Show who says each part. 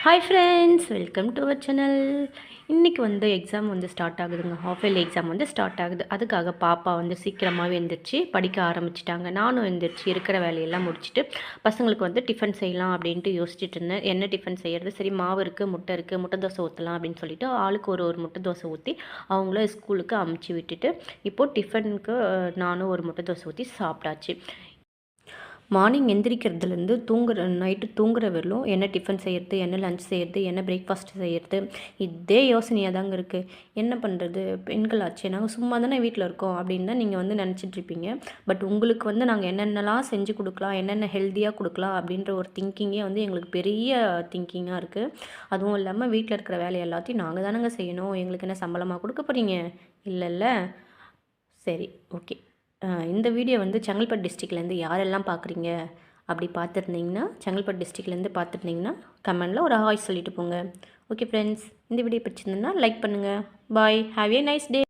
Speaker 1: Hi friends, welcome to our channel. இன்றைக்கி exam start ஆகுதுங்க. Half yearly exam start ஆகுது. அதுக்காக பாப்பா சீக்கிரமாகவே எழுந்திரிச்சு படிக்க ஆரம்பிச்சிட்டாங்க. நானும் எழுந்திரிச்சு இருக்கிற வேலையெல்லாம் முடிச்சுட்டு பசங்களுக்கு டிஃபன் செய்யலாம் அப்படின்ட்டு யோசிச்சுட்டு இருந்தேன். என்ன டிஃபன் செய்கிறது? சரி, மாவு இருக்குது, முட்டை தோசை ஊற்றலாம் அப்படின்னு சொல்லிட்டு ஆளுக்கு ஒரு முட்டை தோசை ஊற்றி அவங்கள ஸ்கூலுக்கு அமுச்சு விட்டுட்டு இப்போது டிஃபனுக்கு நானும் ஒரு முட்டை தோசை ஊற்றி சாப்பிட்டாச்சு. மார்னிங் எந்திரிக்கிறதுலேருந்து நைட்டு தூங்குற வரலும் என்ன டிஃபன் செய்கிறது, என்ன லஞ்ச் செய்கிறது, என்ன பிரேக்ஃபாஸ்ட் செய்கிறது, இதே யோசனையாக தாங்க இருக்குது. என்ன பண்ணுறது, பெண்களாச்சு, நாங்கள் சும்மா தானே வீட்டில் இருக்கோம் அப்படின்னு தான் நீங்கள் நினச்சிட்ருப்பீங்க. பட் உங்களுக்கு நாங்கள் என்னென்னலாம் செஞ்சு கொடுக்கலாம், என்னென்ன ஹெல்த்தியாக கொடுக்கலாம் அப்படின்ற ஒரு திங்கிங்கே எங்களுக்கு பெரிய திங்கிங்காக இருக்குது. அதுவும் இல்லாமல் வீட்டில் இருக்கிற வேலை எல்லாத்தையும் நாங்கள் தானேங்க செய்யணும். எங்களுக்கு என்ன சம்பளமாக கொடுக்க போகிறீங்க? இல்லைல்ல. சரி, ஓகே. இந்த வீடியோ செங்கல்பட்டு டிஸ்ட்ரிக்ட்லேருந்து யாரெல்லாம் பார்க்குறீங்க அப்படி பார்த்துருந்தீங்கன்னா, செங்கல்பட்டு டிஸ்ட்ரிக்ட்லேருந்து பார்த்துருந்தீங்கன்னா கமெண்டில் ஒரு ஹாய் சொல்லிட்டு போங்க. ஓகே ஃப்ரெண்ட்ஸ், இந்த வீடியோ பிடிச்சிருந்ததுன்னா லைக் பண்ணுங்கள். பாய், ஹாவ் ஏ நைஸ் டே.